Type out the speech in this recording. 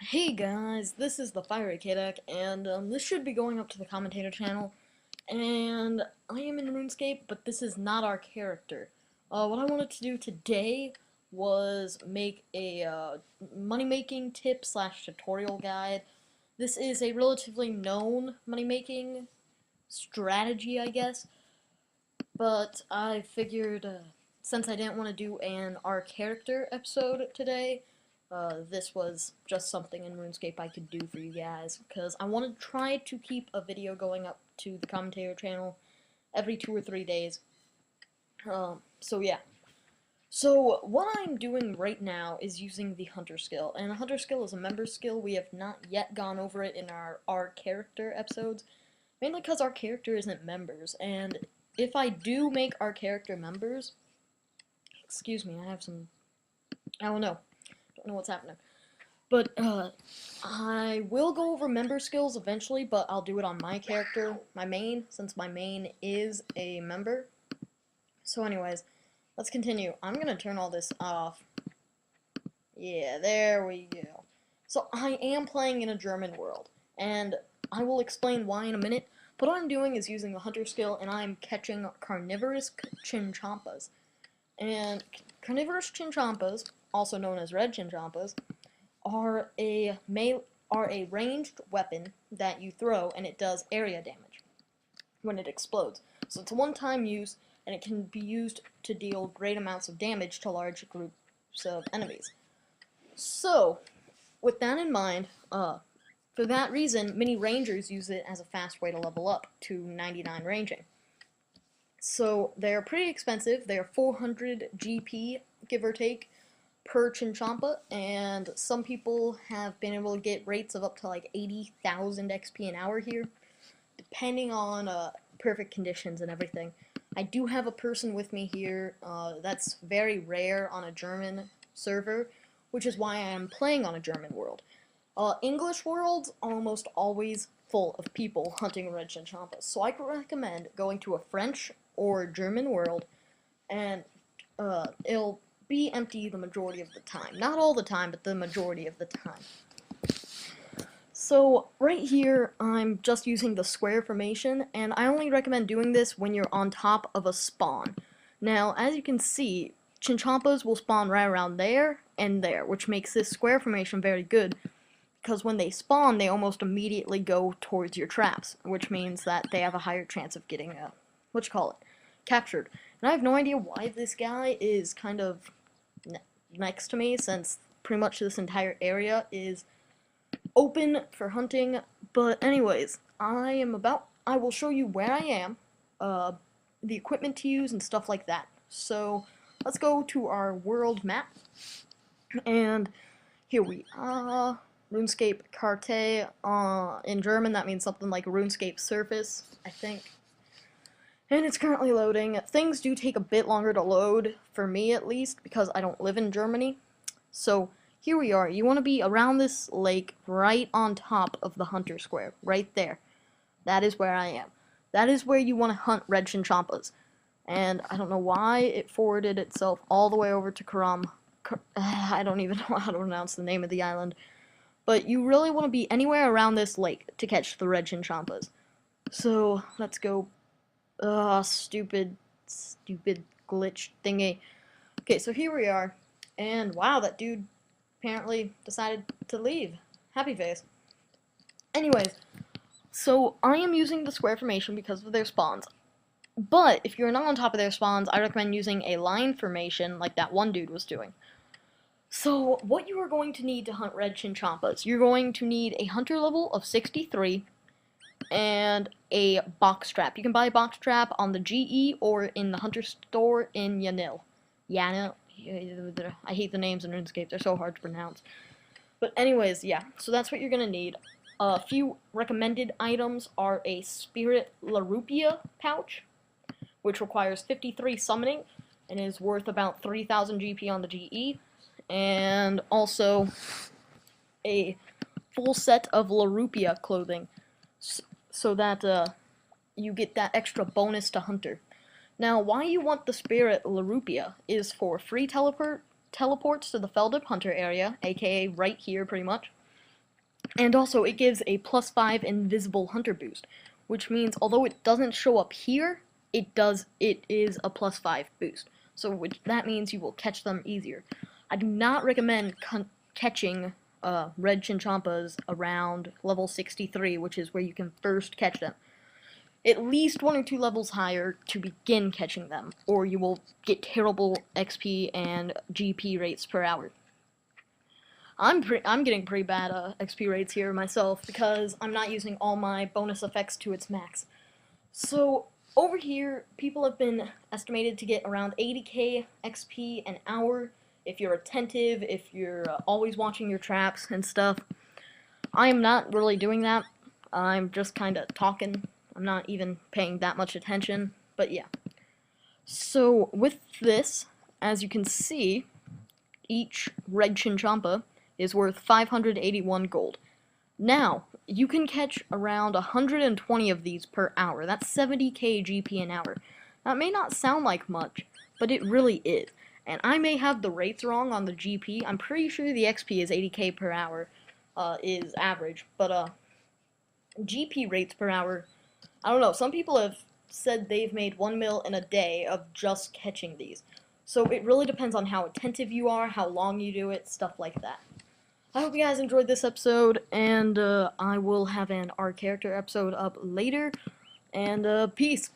Hey guys, this is the Fiery Kadak, and this should be going up to the commentator channel, and I am in Runescape, but this is not our character. What I wanted to do today was make a money-making tip slash tutorial guide. This is a relatively known money-making strategy, I guess, but I figured since I didn't want to do an our character episode today, this was just something in RuneScape I could do for you guys, because I want to try to keep a video going up to the commentator channel every 2 or 3 days. So yeah. So what I'm doing right now is using the Hunter skill, and a Hunter skill is a member skill. We have not yet gone over it in our character episodes, mainly because our character isn't members, and if I do make our character members, excuse me, I have some, I don't know what's happening. But, I will go over member skills eventually, but I'll do it on my character, my main, since my main is a member. So anyways, let's continue. I'm gonna turn all this off. Yeah, there we go. So I am playing in a German world, and I will explain why in a minute, but what I'm doing is using the hunter skill, and I'm catching carnivorous chinchompas. And carnivorous chinchompas, also known as red chinchompas, are a ranged weapon that you throw, and it does area damage when it explodes. So it's a one-time use, and it can be used to deal great amounts of damage to large groups of enemies. So, with that in mind, for that reason, many rangers use it as a fast way to level up to 99 ranging. So they're pretty expensive. They're 400 GP, give or take, per Chinchompa, and some people have been able to get rates of up to like 80,000 XP an hour here, depending on perfect conditions and everything. I do have a person with me here. That's very rare on a German server, which is why I am playing on a German world. English worlds are almost always full of people hunting red chinchompas, so I could recommend going to a French or German world, and it'll be empty the majority of the time. Not all the time, but the majority of the time. So right here, I'm just using the square formation, and I only recommend doing this when you're on top of a spawn. Now, as you can see, chinchompas will spawn right around there and there, which makes this square formation very good, because when they spawn, they almost immediately go towards your traps, which means that they have a higher chance of getting, captured. And I have no idea why this guy is kind of next to me, since pretty much this entire area is open for hunting. But anyways, I will show you where I am, the equipment to use and stuff like that. So let's go to our world map, and here we are. RuneScape Karte, in German that means something like RuneScape surface, I think. And it's currently loading. Things do take a bit longer to load, for me at least, because I don't live in Germany. So here we are. You want to be around this lake right on top of the hunter square, right there. That is where I am. That is where you want to hunt red chinchompas. And I don't know why it forwarded itself all the way over to Karam. I don't even know how to pronounce the name of the island. But you really want to be anywhere around this lake to catch the red chinchompas. So let's go. Stupid glitch thingy. Okay, so here we are, and wow, that dude apparently decided to leave. Happy face. Anyways, so I am using the square formation because of their spawns. But if you're not on top of their spawns, I recommend using a line formation like that one dude was doing. So what you are going to need to hunt red chinchompas, you're going to need a hunter level of 63, and a box trap. You can buy a box trap on the GE or in the hunter store in Yanil. Yanil. I hate the names in RuneScape. They're so hard to pronounce. But anyways, yeah. So that's what you're going to need. A few recommended items are a Spirit Larupia pouch, which requires 53 summoning and is worth about 3,000 GP on the GE. And also a full set of Larupia clothing, so that you get that extra bonus to Hunter. Now, why you want the Spirit Larupia is for free teleports to the Feldip Hunter area, aka right here pretty much, And also, it gives a +5 invisible hunter boost, which means although it doesn't show up here, it is a +5 boost. So that means you will catch them easier. I do not recommend catching red chinchompas around level 63, which is where you can first catch them. At least 1 or 2 levels higher to begin catching them, or you will get terrible XP and GP rates per hour. I'm getting pretty bad XP rates here myself because I'm not using all my bonus effects to its max. So over here, people have been estimated to get around 80k XP an hour if you're attentive, if you're always watching your traps and stuff. I am not really doing that. I'm just kind of talking. I'm not even paying that much attention, but yeah. So with this, as you can see, each red chinchompa is worth 581 gold. Now, you can catch around 120 of these per hour. That's 70k GP an hour. That may not sound like much, but it really is. And I may have the rates wrong on the GP. I'm pretty sure the XP is 80k per hour, is average. But GP rates per hour, I don't know. Some people have said they've made 1 mil in a day of just catching these. So it really depends on how attentive you are, how long you do it, stuff like that. I hope you guys enjoyed this episode, and I will have an Our Character episode up later, and peace.